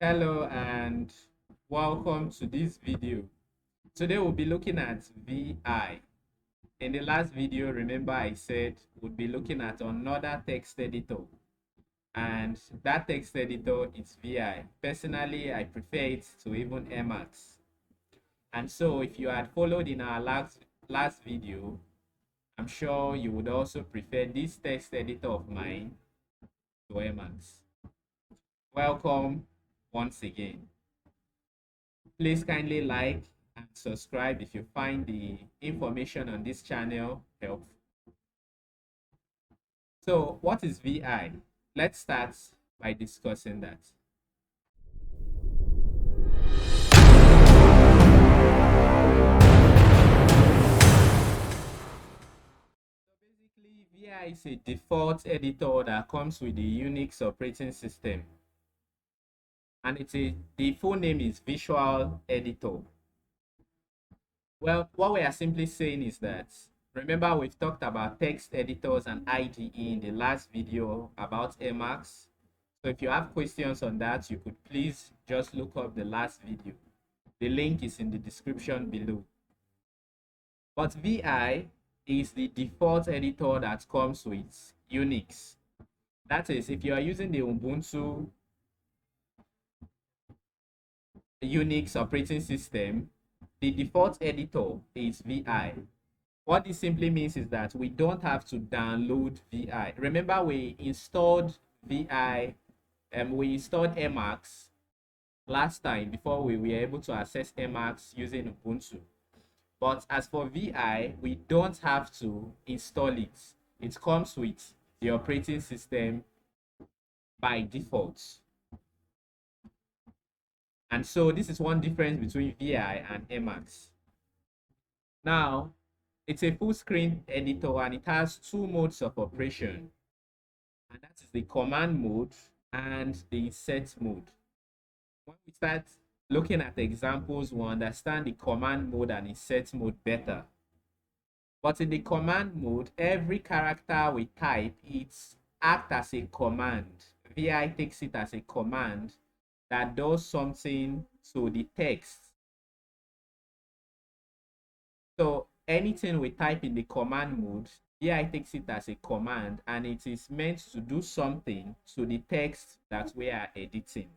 Hello and welcome to this video. Today we'll be looking at VI. In the last video, remember I said we'll be looking at another text editor, and that text editor is VI. Personally, I prefer it to even Emacs. And so if you had followed in our last video, I'm sure you would also prefer this text editor of mine to Emacs. Welcome once again. Please kindly like and subscribe if you find the information on this channel helpful. So, what is VI? Let's start by discussing that. So basically, VI is a default editor that comes with the Unix operating system. And the full name is Visual Editor. Well, what we are simply saying is that, remember we've talked about text editors and IDE in the last video about Emacs. So if you have questions on that, you could please just look up the last video. The link is in the description below. But VI is the default editor that comes with Unix. That is, if you are using the Ubuntu Unix operating system, the default editor is VI. What this simply means is that we don't have to download VI. Remember, we installed VI and we installed Emacs last time before we were able to access Emacs using Ubuntu. But as for VI, we don't have to install it. It comes with the operating system by default. And so this is one difference between VI and Emacs. Now, it's a full screen editor and it has two modes of operation. And that is the command mode and the set mode. When we start looking at examples, we understand the command mode and the set mode better. But in the command mode, every character we type, it acts as a command. VI takes it as a command that does something to the text. So anything we type in the command mode, VI takes it as a command and it is meant to do something to the text that we are editing.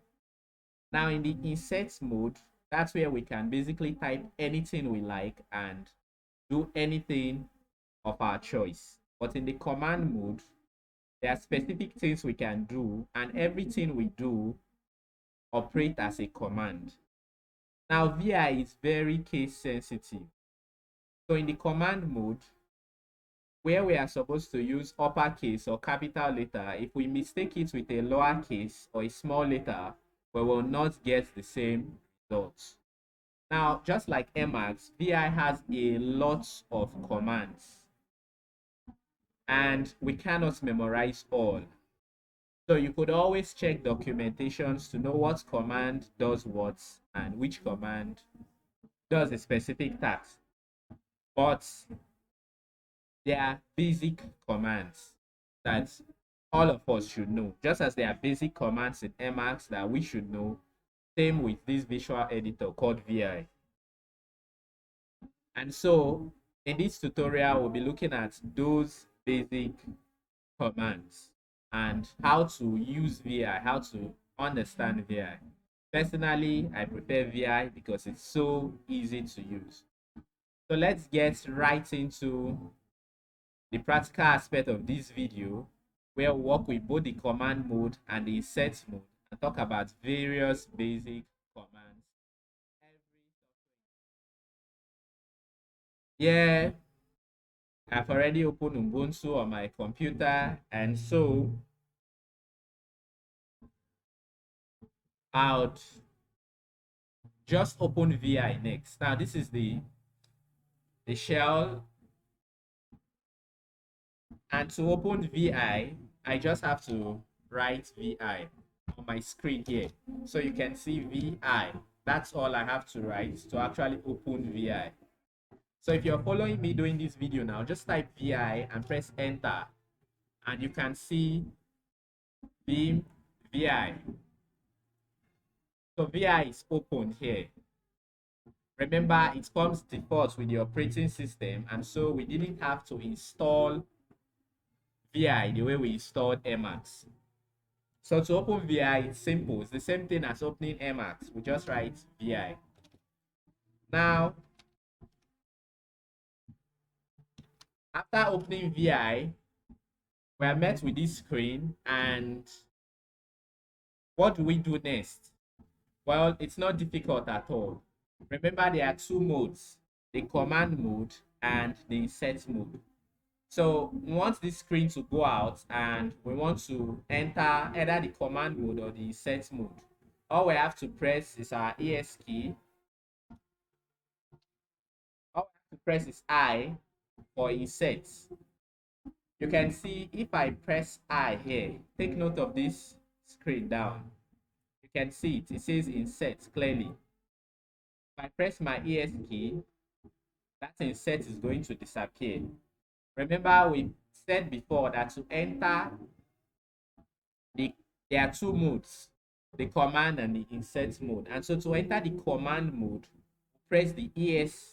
Now in the insert mode, that's where we can basically type anything we like and do anything of our choice. But in the command mode, there are specific things we can do and everything we do operate as a command. Now VI is very case sensitive. So in the command mode, where we are supposed to use uppercase or capital letter, if we mistake it with a lowercase or a small letter, we will not get the same results. Now, just like Emacs, VI has a lot of commands and we cannot memorize all. So you could always check documentations to know what command does what and which command does a specific task. But there are basic commands that all of us should know, just as there are basic commands in Emacs that we should know. Same with this visual editor called VI. And so in this tutorial, we'll be looking at those basic commands and how to use VI, how to understand VI. Personally, I prefer VI because it's so easy to use. So let's get right into the practical aspect of this video, where we work with both the command mode and the insert mode and talk about various basic commands. Yeah, I've already opened Ubuntu on my computer, and so I'll just open VI next. Now this is the shell, and to open VI, I just have to write VI on my screen here. So you can see VI. That's all I have to write to actually open VI. So if you're following me doing this video now, just type VI and press enter. And you can see VI. So VI is opened here. Remember, it comes default with the operating system, and so we didn't have to install VI the way we installed Emacs. So to open VI, it's simple. It's the same thing as opening Emacs. We just write VI. Now, after opening VI, we are met with this screen, and what do we do next? Well, it's not difficult at all. Remember, there are two modes, the command mode and the insert mode. So we want this screen to go out and we want to enter either the command mode or the insert mode. All we have to press is our ES key. All we have to press is I for insert. You can see if I press I here, take note of this screen down. You can see it says insert clearly. If I press my ES key, that insert is going to disappear. Remember, we said before that to enter there are two modes, the command and the insert mode. And so to enter the command mode, press the ESC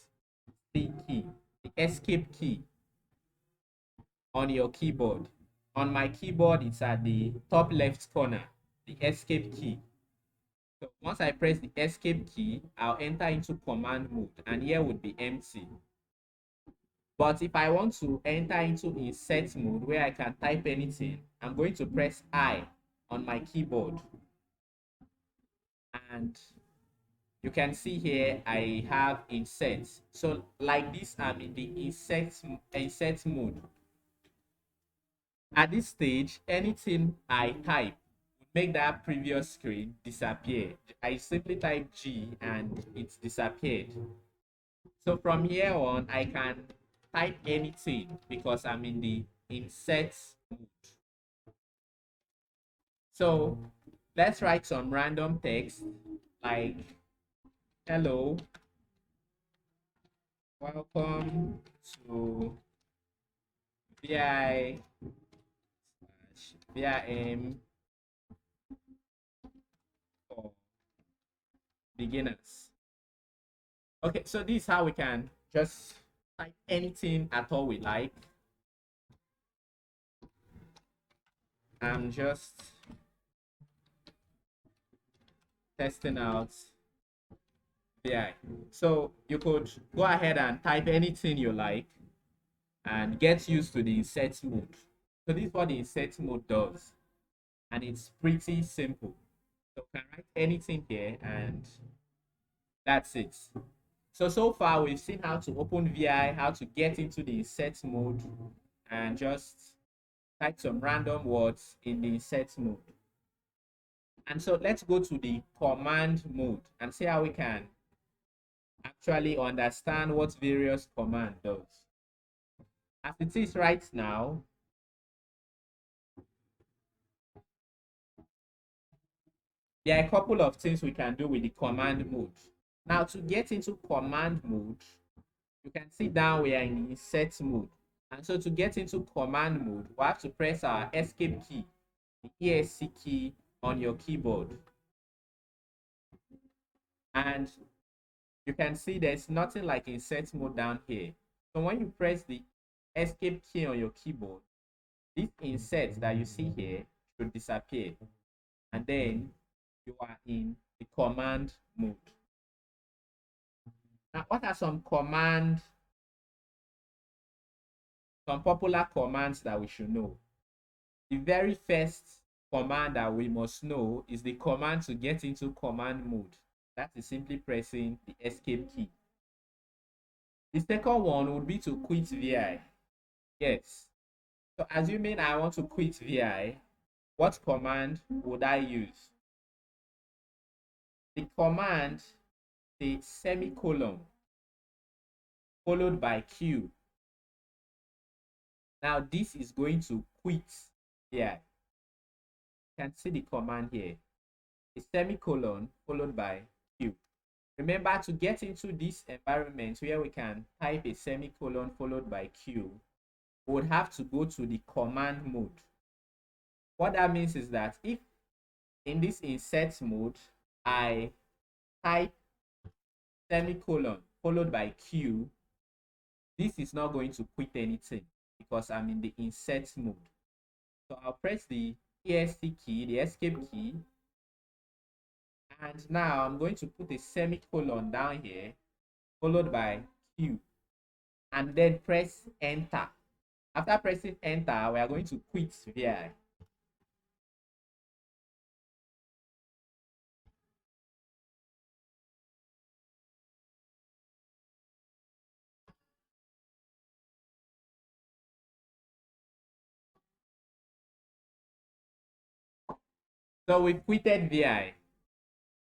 key, the escape key on your keyboard. On my keyboard, it's at the top left corner, the escape key. So once I press the escape key, I'll enter into command mode, and here would be empty. But if I want to enter into insert mode where I can type anything, I'm going to press I on my keyboard. And you can see here I have insert. So like this, I'm in the insert mode. At this stage, anything I type would make that previous screen disappear. I simply type G and it's disappeared. So from here on, I can type anything because I'm in the insert mode. So let's write some random text like, hello, welcome to VIM for beginners. Okay, so this is how we can just type anything at all we like. I'm just testing out VI. So you could go ahead and type anything you like and get used to the insert mode. So this is what the insert mode does, and it's pretty simple. So we can write anything here, and that's it. So far we've seen how to open VI, how to get into the insert mode, and just type some random words in the insert mode. And so let's go to the command mode and see how we can actually understand what various command does. As it is right now, there are a couple of things we can do with the command mode. Now, to get into command mode, you can see down we are in insert mode. And so to get into command mode, we have to press our escape key, the ESC key on your keyboard. And you can see there's nothing like insert mode down here. So when you press the escape key on your keyboard, this insert that you see here should disappear. And then you are in the command mode. Now, what are some popular commands that we should know? The very first command that we must know is the command to get into command mode. That is simply pressing the escape key. The second one would be to quit VI. Yes. So assuming I want to quit VI, what command would I use? The command, the semicolon, followed by Q. Now this is going to quit VI. You can see the command here. A semicolon followed by Q. Remember, to get into this environment where we can type a semicolon followed by Q, we would have to go to the command mode. What that means is that if in this insert mode, I type semicolon followed by Q, this is not going to quit anything because I'm in the insert mode. So I'll press the ESC key, the escape key, and now I'm going to put a semicolon down here followed by Q, and then press enter. After pressing enter, we are going to quit VI. So we quitted VI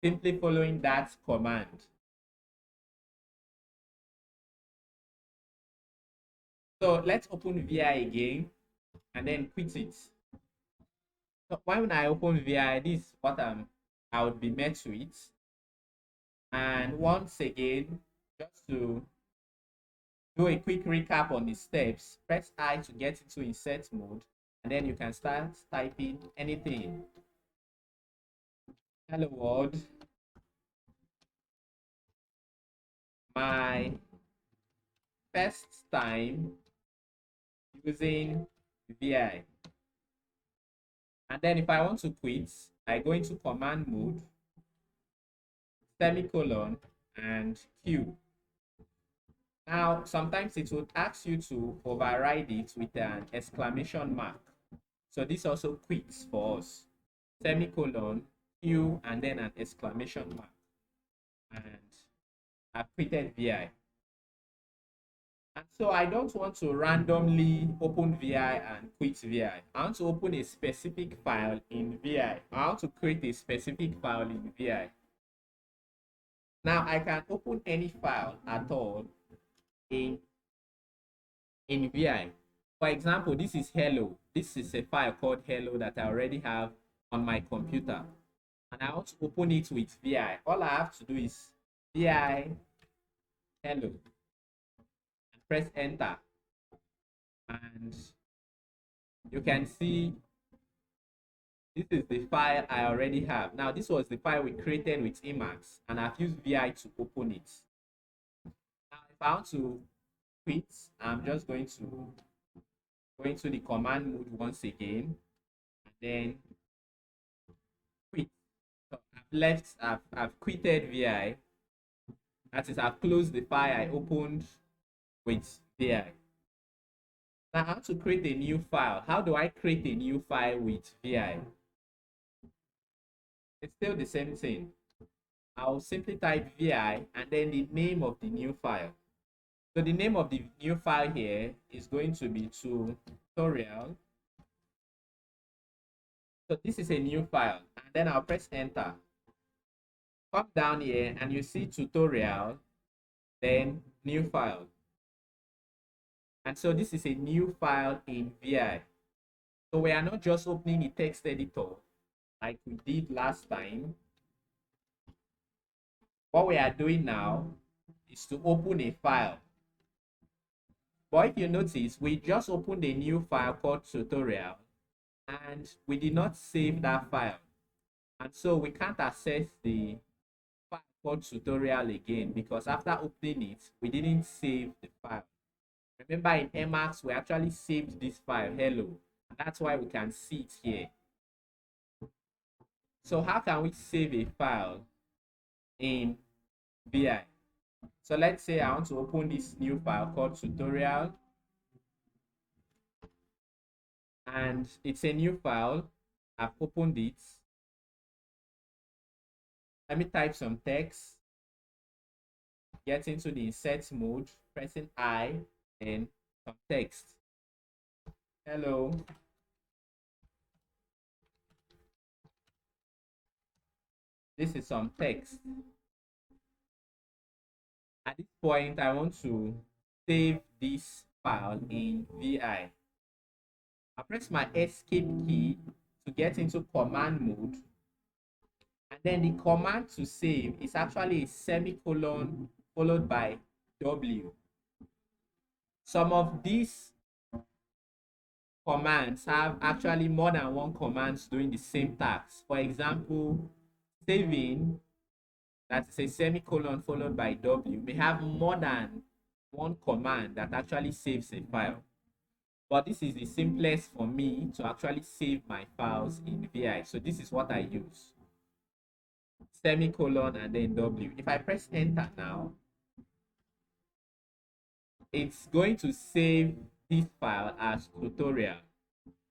simply following that command. So let's open VI again and then quit it. So when I open VI, this is what I would be met with. And once again, just to do a quick recap on the steps, press I to get into insert mode, and then you can start typing anything. Hello world. My first time using VI. And then if I want to quit, I go into command mode, semicolon, and Q. Now, sometimes it would ask you to override it with an exclamation mark. So this also quits for us. Semicolon, Q, and then an exclamation mark. And I've quitted VI. And so I don't want to randomly open VI and quit VI. I want to open a specific file in VI. I want to create a specific file in VI. Now I can open any file at all in VI. For example, this is hello. This is a file called hello that I already have on my computer. And I want to open it with VI. All I have to do is VI hello and press enter. And you can see this is the file I already have. Now, this was the file we created with Emacs, and I've used VI to open it. Now, if I want to quit, I'm just going to go into the command mode once again, and then quit. So I've quitted VI. That is, I've closed the file I opened with VI. Now, how to create a new file? How do I create a new file with VI? It's still the same thing. I'll simply type VI and then the name of the new file. So the name of the new file here is going to be tutorial. So this is a new file, and then I'll press enter. Come down here and you see tutorial, then new file. And so this is a new file in VI. So we are not just opening a text editor like we did last time. What we are doing now is to open a file. But if you notice, we just opened a new file called tutorial and we did not save that file. And so we can't access the file called tutorial again because after opening it, we didn't save the file. Remember in Emacs, we actually saved this file, hello. And that's why we can see it here. So how can we save a file in VI? So let's say I want to open this new file called tutorial. And it's a new file. I've opened it. Let me type some text. Get into the insert mode, pressing I and some text. Hello. This is some text. At this point, I want to save this file in VI. I press my escape key to get into command mode. And then the command to save is actually a semicolon followed by W. Some of these commands have actually more than one commands doing the same task. For example, saving, that is a semicolon followed by W, may have more than one command that actually saves a file. But this is the simplest for me to actually save my files in VI. So this is what I use. Semicolon and then W. If I press enter now, it's going to save this file as tutorial.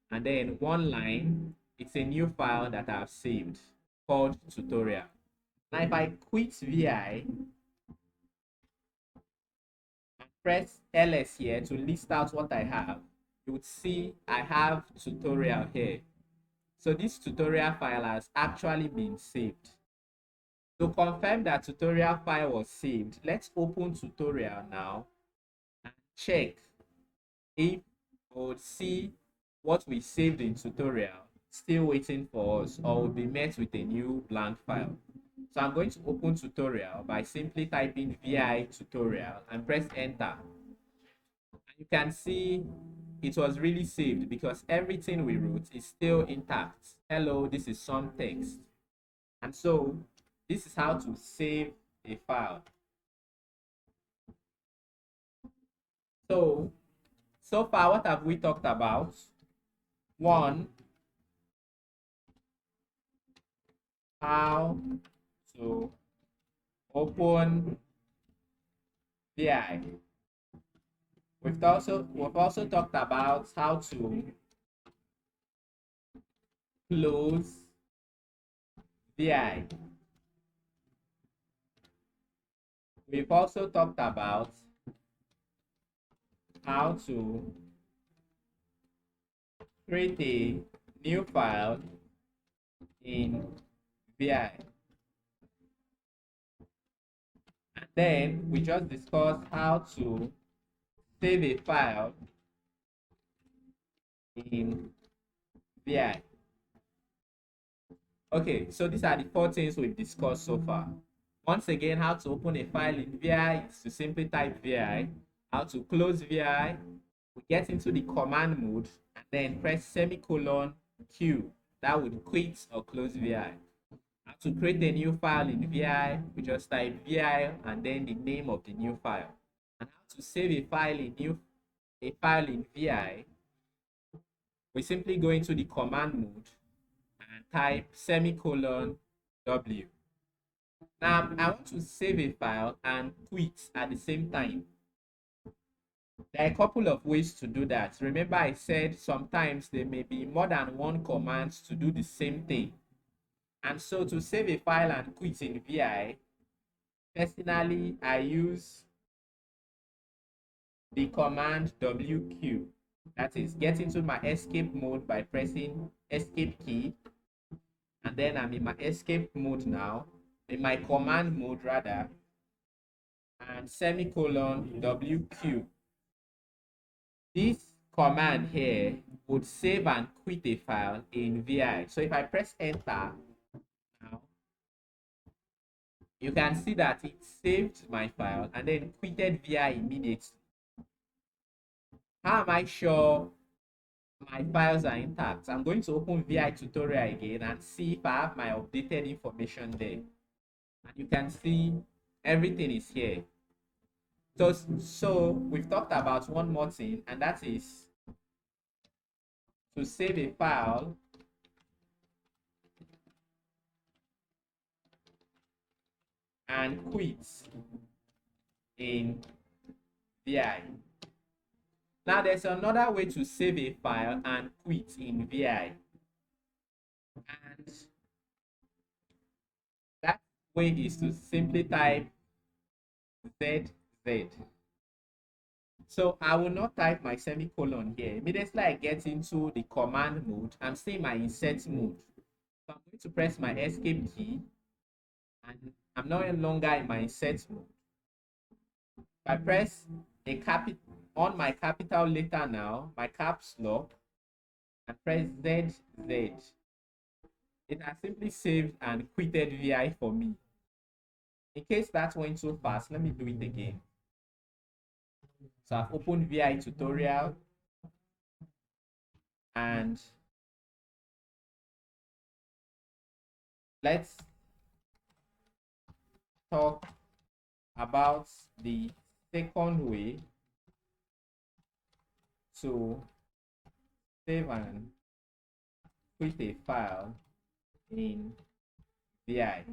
And then one line, it's a new file that I've saved called tutorial. Now if I quit VI and press LS here to list out what I have, you would see I have tutorial here. So this tutorial file has actually been saved. To confirm that tutorial file was saved, let's open tutorial now and check if we would see what we saved in tutorial still waiting for us or will be met with a new blank file. So I'm going to open tutorial by simply typing VI tutorial and press enter. And you can see it was really saved because everything we wrote is still intact. Hello, this is some text. And so this is how to save a file. So far, what have we talked about? One, how to open VI. We've also talked about how to close VI. We've also talked about how to create a new file in VI. And then we just discussed how to save a file in VI. Okay, so these are the 4 things we've discussed so far. Once again, how to open a file in VI is to simply type VI. How to close VI, we get into the command mode and then press semicolon Q. That would quit or close VI. How to create a new file in VI, we just type VI and then the name of the new file. And how to save a file in VI, we simply go into the command mode and type semicolon W. Now I want to save a file and quit at the same time. There are a couple of ways to do that. Remember I said sometimes there may be more than one command to do the same thing. And so to save a file and quit in VI, personally I use the command WQ. That is, get into my escape mode by pressing escape key. And then I'm in my escape mode now, in my command mode rather, and semicolon WQ. This command here would save and quit a file in VI. So if I press enter now, you can see that it saved my file and then quitted VI immediately. How am I sure my files are intact? I'm going to open VI tutorial again and see if I have my updated information there. And you can see everything is here. So we've talked about one more thing, and that is to save a file and quit in VI. Now there's another way to save a file and quit in VI. And that way is to simply type ZZ. So I will not type my semicolon here. Immediately I get into the command mode, I'm still in my insert mode. So I'm going to press my escape key and I'm no longer in my insert mode. If I press on my capital letter now, my caps lock, and press ZZ, it has simply saved and quitted VI for me. In case that went so fast, let me do it again. So I've opened VI tutorial and let's talk about the second way to save and quit a file in VI.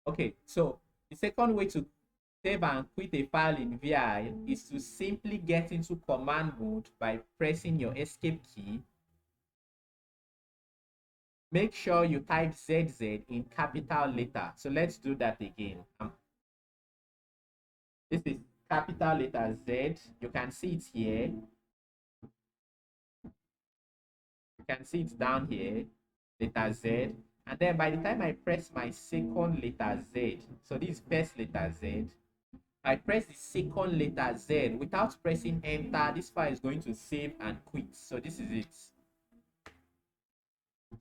Okay, so the second way to save and quit a file in VI is to simply get into command mode by pressing your escape key. Make sure you type ZZ in capital letter. So let's do that again. This is capital letter Z. You can see it here. You can see it down here, letter Z. And then by the time I press my second letter Z, so this is first letter Z, I press the second letter Z without pressing enter, this file is going to save and quit. So this is it.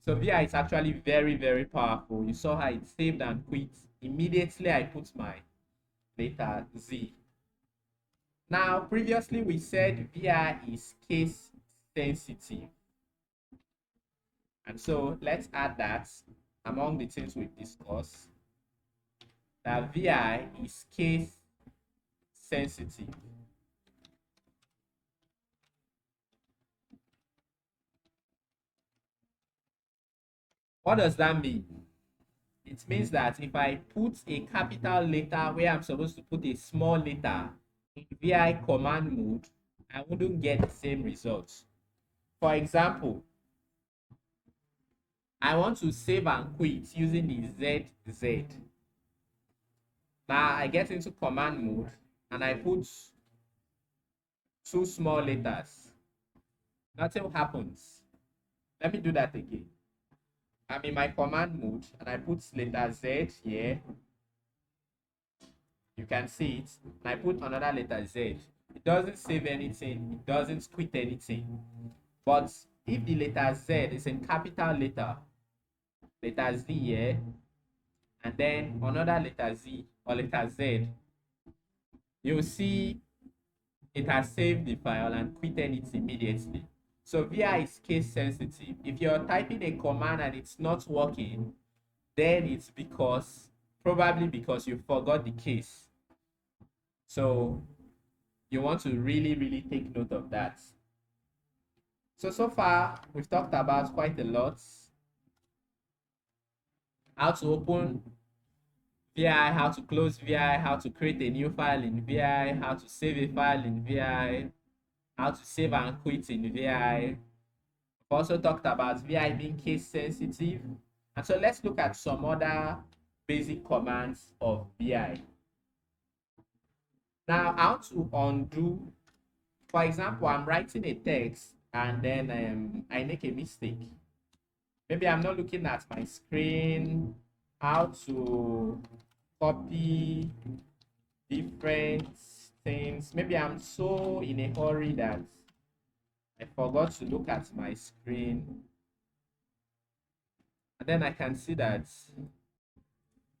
So VI is actually very, very powerful. You saw how it saved and quit. Immediately I put my letter Z. Now, previously we said VI is case sensitive. And so let's add that among the things we've discussed, that VI is case sensitive. What does that mean? It means that if I put a capital letter where I'm supposed to put a small letter in VI command mode, I wouldn't get the same results. For example, I want to save and quit using the ZZ. Now I get into command mode and I put two small letters. Nothing happens. Let me do that again. I'm in my command mode and I put letter Z here. You can see it. And I put another letter Z. It doesn't save anything. It doesn't quit anything. But if the letter Z is in capital letter Z here, and then another letter Z or letter Z, you'll see it has saved the file and quitted it immediately. So VI is case sensitive. If you're typing a command and it's not working, then it's probably because you forgot the case. So you want to really, really take note of that. So far, we've talked about quite a lot. How to open VI, how to close VI, how to create a new file in VI, how to save a file in VI, how to save and quit in VI. We've also talked about VI being case sensitive. And so let's look at some other basic commands of VI. Now, how to undo. For example, I'm writing a text and then I make a mistake. Maybe I'm not looking at my screen. How to copy different things. Maybe I'm so in a hurry that I forgot to look at my screen. And then I can see that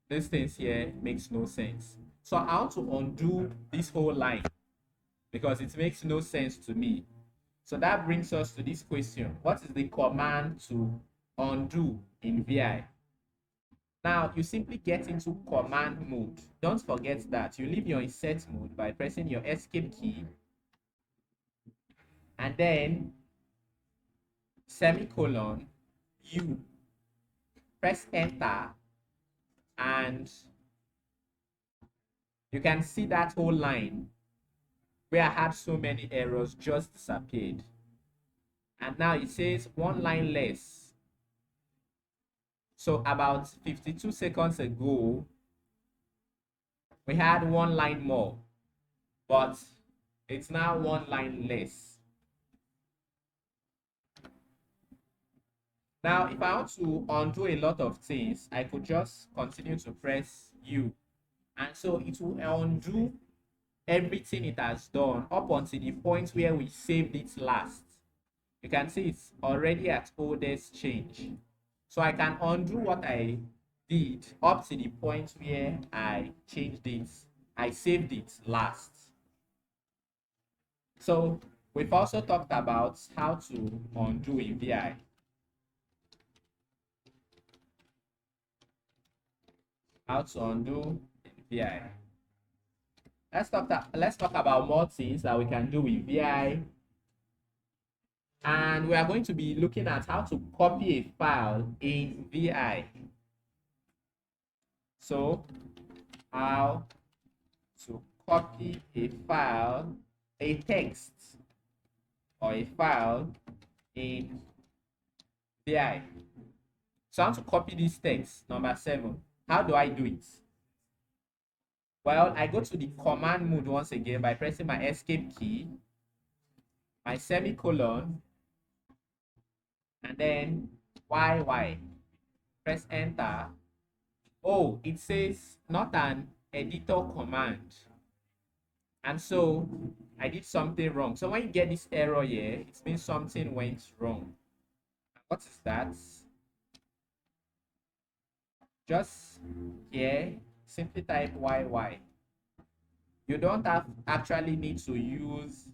these things here makes no sense. So how to undo this whole line? Because it makes no sense to me. So that brings us to this question. What is the command to undo in VI? Now, you simply get into command mode. Don't forget that. You leave your insert mode by pressing your escape key and then semicolon, U. Press enter and you can see that whole line where I had so many errors just disappeared. And now it says one line less. So about 52 seconds ago, we had one line more, but it's now one line less. Now, if I want to undo a lot of things, I could just continue to press U. And so it will undo everything it has done up until the point where we saved it last. You can see it's already at oldest change. So I can undo what I did up to the point where I changed it. I saved it last. So we've also talked about how to undo in VI. How to undo in VI. Let's talk about more things that we can do with VI. And we are going to be looking at how to copy a file in VI. So, how to copy a file, a text, or a file in VI. So, how to copy this text, number 7. How do I do it? Well, I go to the command mode once again by pressing my escape key, my semicolon, and then YY. Press enter. Oh, it says not an editor command. And so I did something wrong. So when you get this error here, it means something went wrong. What is that? Just here, simply type YY. You don't actually need to use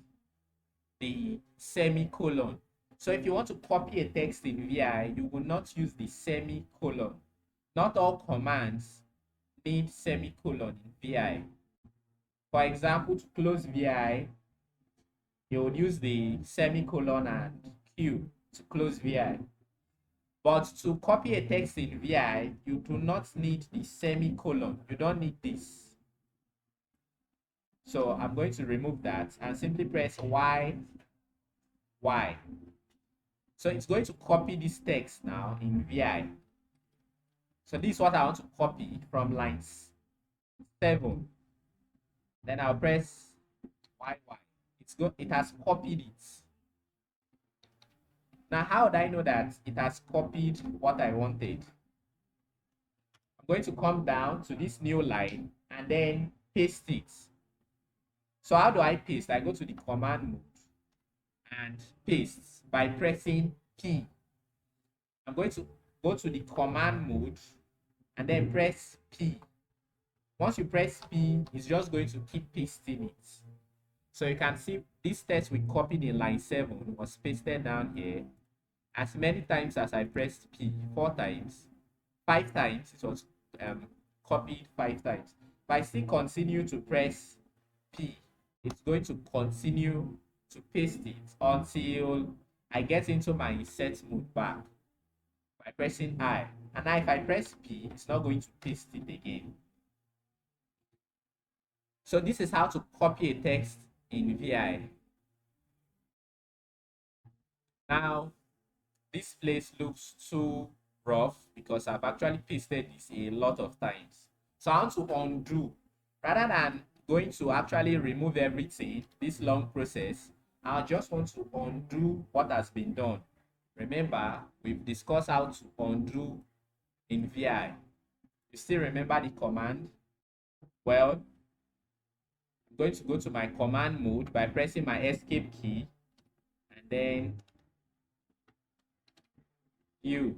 the semicolon. So if you want to copy a text in VI, you will not use the semicolon. Not all commands need semicolon in VI. For example, to close VI, you would use the semicolon and Q to close VI. But to copy a text in VI, you do not need the semicolon. You don't need this. So I'm going to remove that and simply press Y. So it's going to copy this text now in VI. So this is what I want to copy from lines 7. Then I'll press YY. It has copied it. Now, how would I know that it has copied what I wanted? I'm going to come down to this new line and then paste it. So how do I paste? I go to the command mode and paste by pressing P. I'm going to go to the command mode and then press P. Once you press P, it's just going to keep pasting it. So you can see this text we copied in line 7 was pasted down here as many times as I pressed P, 4 times, 5 times, it was copied 5 times. If I still continue to press P, it's going to continue to paste it until I get into my insert mode back by pressing I. And now if I press P, it's not going to paste it again. So this is how to copy a text in VI. Now, this place looks too rough because I've actually pasted this a lot of times. So I want to undo. Rather than going to actually remove everything, this long process, I just want to undo what has been done. Remember, we've discussed how to undo in VI. You still remember the command? Well, I'm going to go to my command mode by pressing my escape key and then U.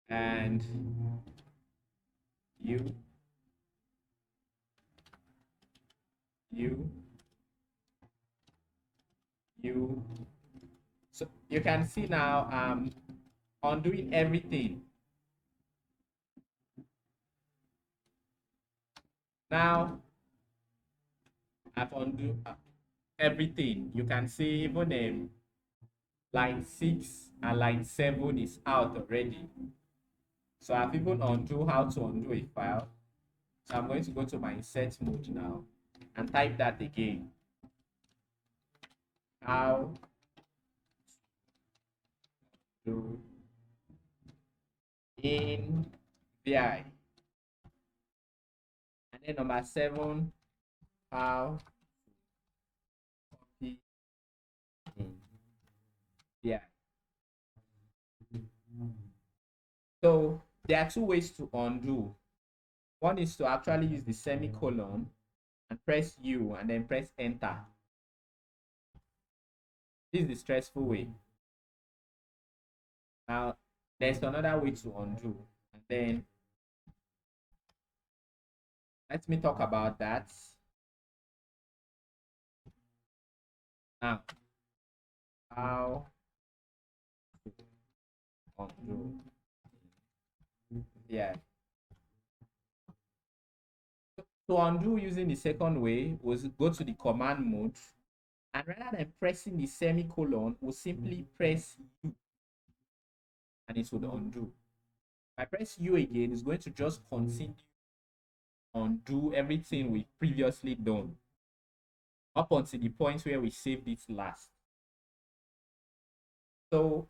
And U. So you can see now undoing everything. Now I've undo everything. You can see even line 6 and line 7 is out already. So I've even undo how to undo a file. So I'm going to go to my insert mode now and type that again. How to in VI. And then number 7, how copy in VI. So there are 2 ways to undo. One is to actually use the semicolon and press U and then press enter. This is the stressful way. Now there's another way to undo, and then let me talk about that. Now, how to undo VI. To undo using the second way was go to the command mode, and rather than pressing the semicolon, we'll simply press U and it would undo. If I press U again, it's going to just continue undo everything we've previously done up until the point where we saved it last. So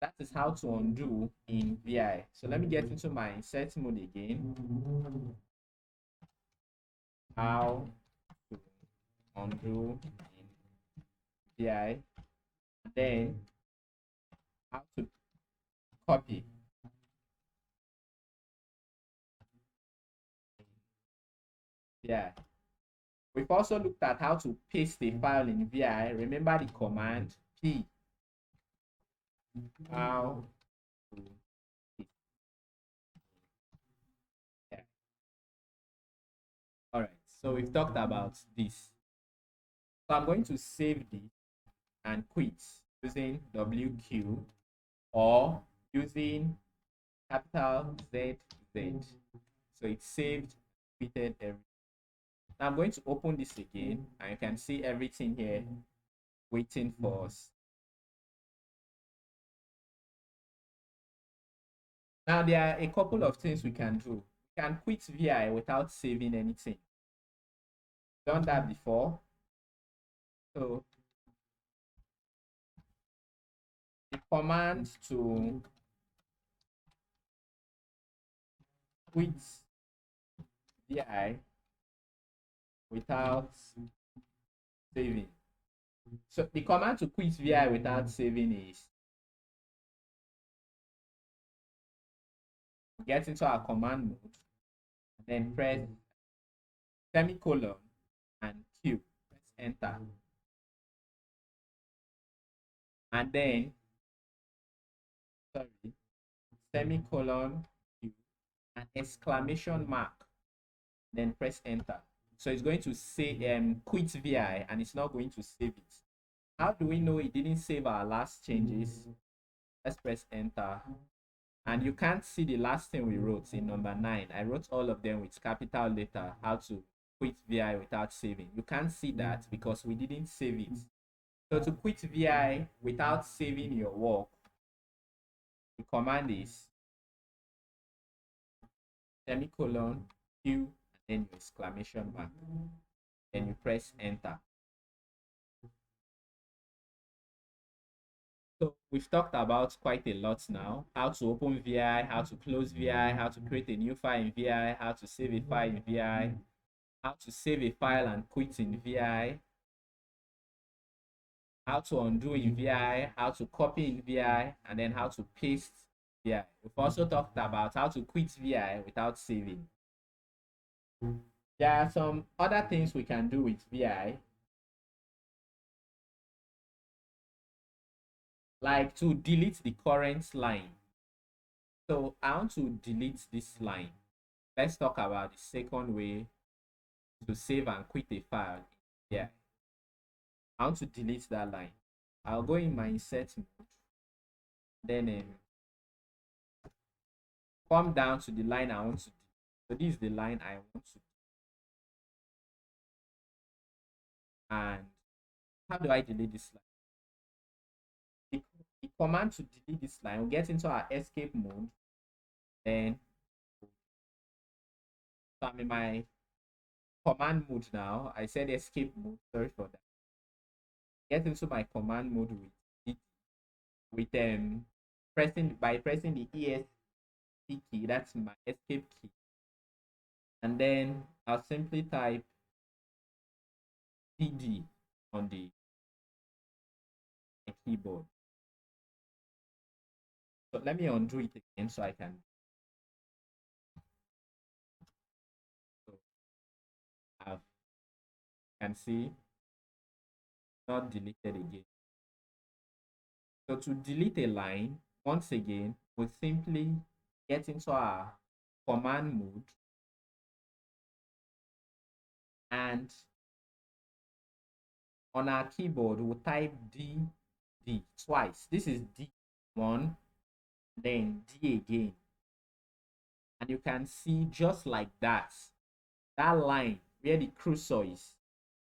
that is how to undo in VI. So let me get into my insert mode again. How to undo in VI. Then how to copy. Yeah. We've also looked at how to paste a file in VI. Remember the command P. How to paste. Yeah. All right. So we've talked about this. So I'm going to save this and quit using WQ or using capital Z. So it's saved, quitted everything. Now I'm going to open this again and you can see everything here waiting for us. Now there are a couple of things we can do. We can quit VI without saving anything. Done that before. So the command to quit VI without saving. So the command to quit VI without saving is get into our command mode, and then press semicolon and Q. Press enter. And then, sorry, semicolon Q and exclamation mark. Then press enter. So it's going to say quit VI and it's not going to save it. How do we know it didn't save our last changes? Let's press enter. And you can't see the last thing we wrote in number 9. I wrote all of them with capital letter, how to quit VI without saving. You can't see that because we didn't save it. So to quit VI without saving your work, the command is semicolon Q and then your exclamation mark. Then you press enter. So we've talked about quite a lot now. How to open VI, how to close VI, how to create a new file in VI, how to save a file in VI, how to save a file and quit in VI, how to undo in VI, how to copy in VI, and then how to paste VI. We've also talked about how to quit VI without saving. There are some other things we can do with VI, like to delete the current line. So I want to delete this line. Let's talk about the second way to save and quit a file. Yeah, I want to delete that line. I'll go in my insert mode, then come down to the line I want to delete. So this is the line I want to. And how do I delete this line? The command to delete this line, we'll get into our escape mode. Then so I'm in my command mode now. I said escape mode, sorry for that. Get into my command mode with pressing the ESC key, that's my escape key. And then I'll simply type CD on the keyboard. So let me undo it again so I can. So I can see not deleted again. So to delete a line, once again, we simply get into our command mode and on our keyboard we'll type D twice. This is D1, then D again. And you can see just like that, that line where the cursor is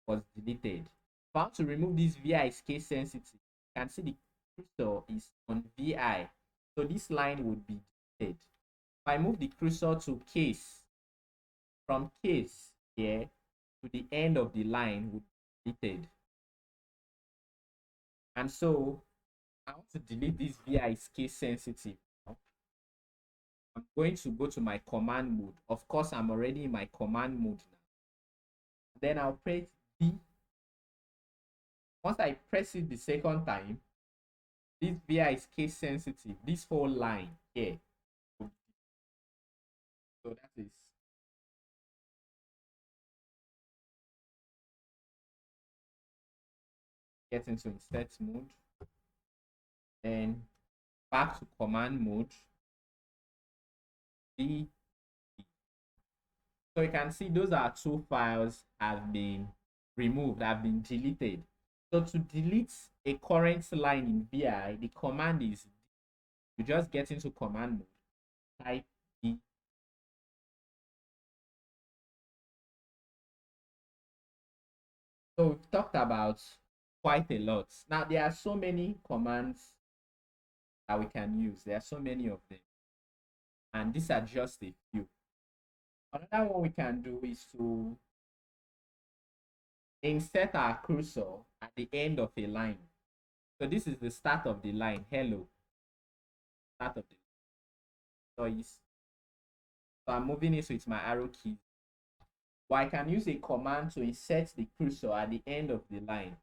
was deleted. If I want to remove this VI is case sensitive, you can see the cursor is on VI. So this line would be deleted. If I move the cursor to case, from case here to the end of the line would be deleted. And so I want to delete this VI is case sensitive. I'm going to go to my command mode. Of course, I'm already in my command mode now. Then I'll press D. Once I press it the second time, this VI is case sensitive. This whole line here. So that is get into insert mode. Then back to command mode. D. So you can see those are two files have been removed, have been deleted. So to delete a current line in VI, the command is you just get into command mode, type D. So we've talked about quite a lot. Now there are so many commands that we can use. There are so many of them. And these are just a few. Another one we can do is to insert our cursor at the end of a line. So this is the start of the line. Hello. Start of the line. So I'm moving it with my arrow key. But I can use a command to insert the cursor at the end of the line.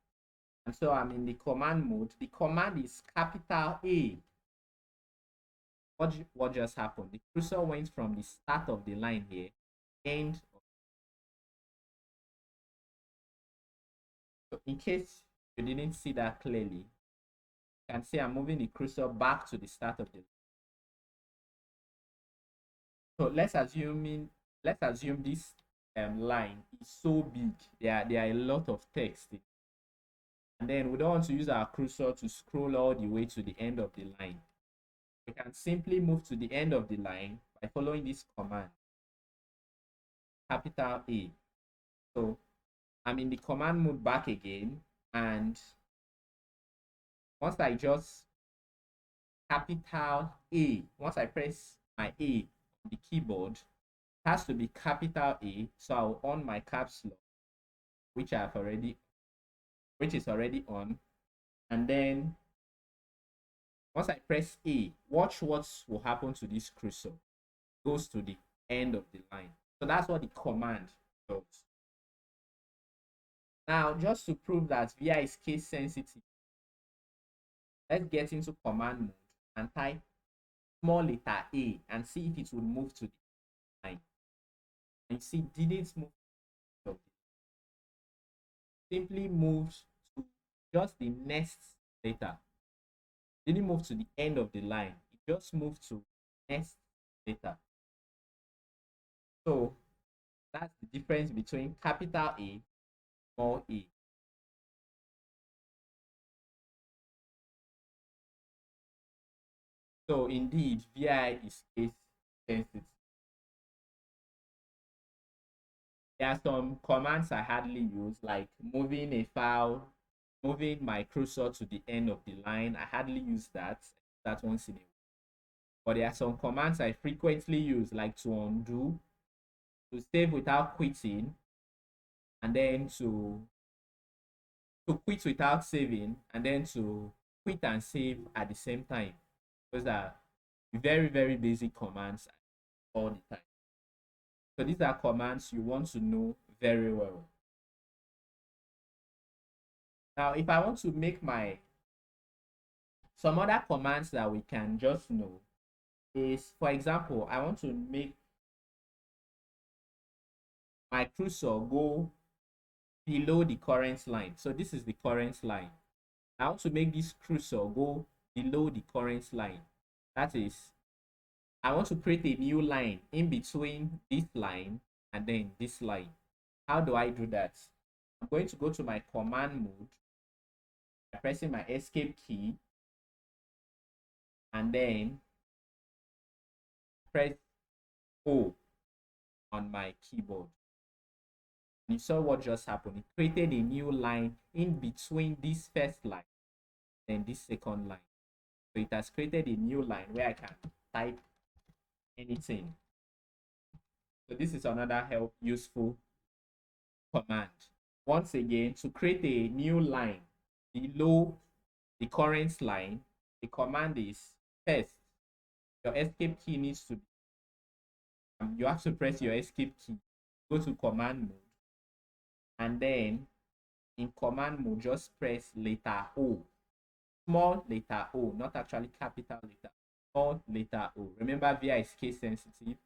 And so I'm in the command mode. The command is capital A. What just happened? The cursor went from the start of the line here, end. So in case you didn't see that clearly, you can see I'm moving the cursor back to the start of the line. So let's assume this line is so big. There are a lot of text. And then we don't want to use our cursor to scroll all the way to the end of the line. We can simply move to the end of the line by following this command, capital A. So I'm in the command mode back again, and once I just capital A, once I press my A on the keyboard, it has to be capital A. So I'll on my caps lock, which is already on, and then once I press A, watch what will happen to this cursor. It goes to the end of the line. So that's what the command does. Now, just to prove that VI is case sensitive, let's get into command mode and type small letter A and see if it will move to the line. And see, didn't move. Simply moves to just the next letter. Didn't move to the end of the line. It just moved to next letter. So that's the difference between capital A, small a. So indeed, VI is case sensitive. There are some commands I hardly use, like moving a file, moving my cursor to the end of the line. I hardly use that. That once in a while. But there are some commands I frequently use, like to undo, to save without quitting, and then to quit without saving, and then to quit and save at the same time. Those are very, very basic commands all the time. So these are commands you want to know very well. Now, if I want to make some other commands that we can just know is, for example, I want to make my cursor go below the current line. So this is the current line. I want to make this cursor go below the current line. That is, I want to create a new line in between this line and then this line. How do I do that? I'm going to go to my command mode by pressing my escape key, and then press O on my keyboard. You saw what just happened. It created a new line in between this first line and this second line. So it has created a new line where I can type anything. So this is another useful command. Once again, to create a new line below the current line, the command is first, your escape key needs to be, you have to press your escape key, go to command mode, and then in command mode, just press letter O, small letter O, not actually capital letter, small letter O. Remember, VI is case sensitive.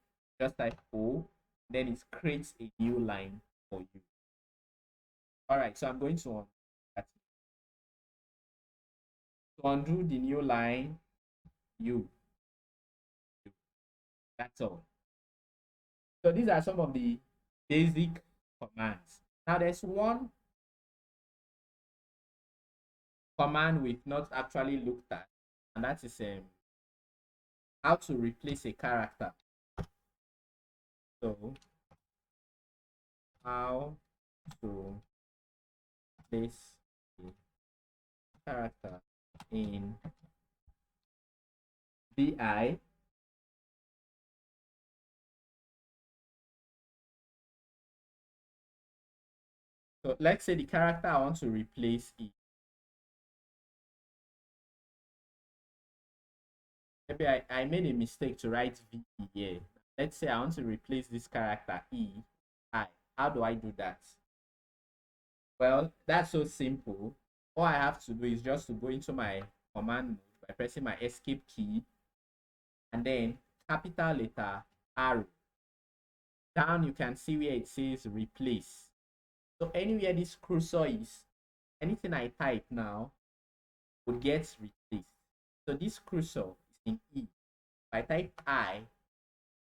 Just type O, then it creates a new line for you. All right, so I'm going to undo that. To undo the new line, that's all. So these are some of the basic commands. Now there's one command we've not actually looked at, and that is how to replace a character. So how to replace a character in VI. So let's say the character I want to replace is, maybe I made a mistake to write VE here. Let's say I want to replace this character I. How do I do that? Well, that's so simple. All I have to do is just to go into my command mode by pressing my escape key and then capital letter R. Down you can see where it says replace. So anywhere this cursor is, anything I type now would get replaced. So this cursor is in E. If I type I,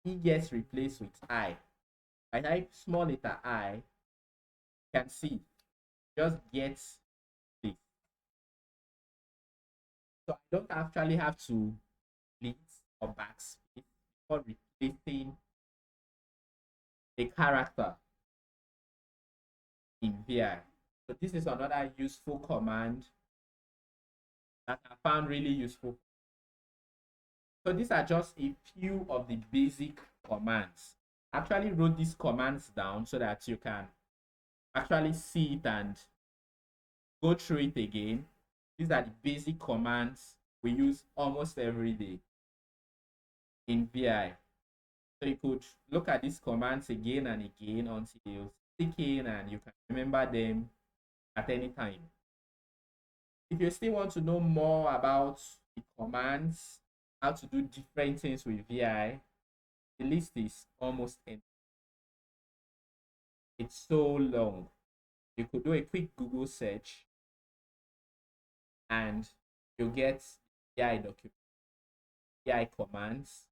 E gets replaced with I. If I type small letter I, you can see just gets this. So I don't actually have to delete or backspace before replacing a character in VI. So this is another useful command that I found really useful. So these are just a few of the basic commands. I actually wrote these commands down so that you can actually see it and go through it again. These are the basic commands we use almost every day in VI. So you could look at these commands again and again until you stick in and you can remember them at any time. If you still want to know more about the commands, how to do different things with VI, the list is almost empty. It's so long. You could do a quick Google search and you'll get VI document, VI commands,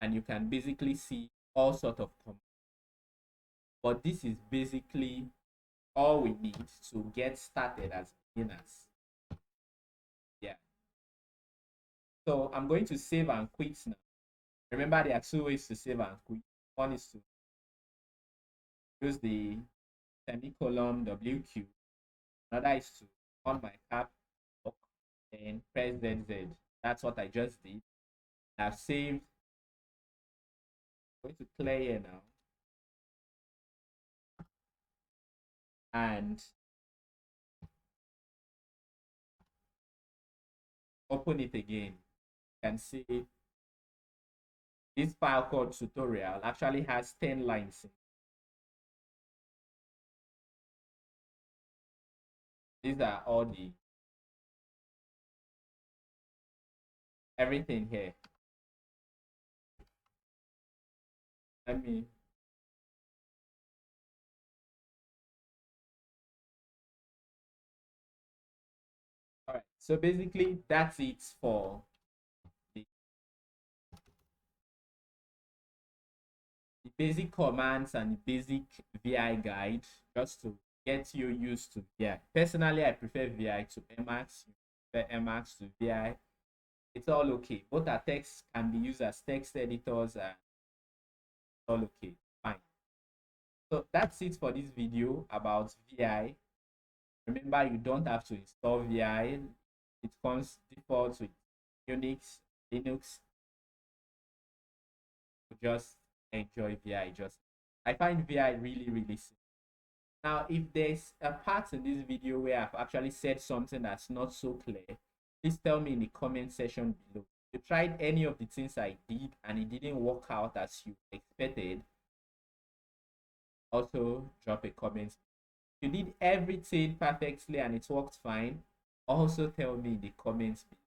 and you can basically see all sorts of commands. But this is basically all we need to get started as beginners. Yeah. So I'm going to save and quit now. Remember, there are two ways to save and quit. One is to use the semicolon WQ. Another is to on my cap lock and press ZZ. That's what I just did. I've saved. I'm going to clear here now. And open it again. You can see this file called tutorial actually has 10 lines. These are all the everything here. Let me all right. So basically that's it for the basic commands and the basic VI guide, just to get you used to. Yeah, personally I prefer VI to Emacs. You prefer Emacs to VI. it's all okay. Both our texts can be used as text editors and all okay. Fine. So that's it for this video about VI. Remember, you don't have to install VI. It comes default with Unix, Linux. Just enjoy VI. Just I find VI really, really simple. Now, if there's a part in this video where I've actually said something that's not so clear, please tell me in the comment section below. If you tried any of the things I did and it didn't work out as you expected, also drop a comment. If you did everything perfectly and it worked fine, also tell me in the comments below.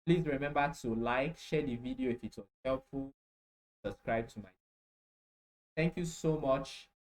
Please remember to like, share the video if it was helpful, subscribe to my channel. Thank you so much.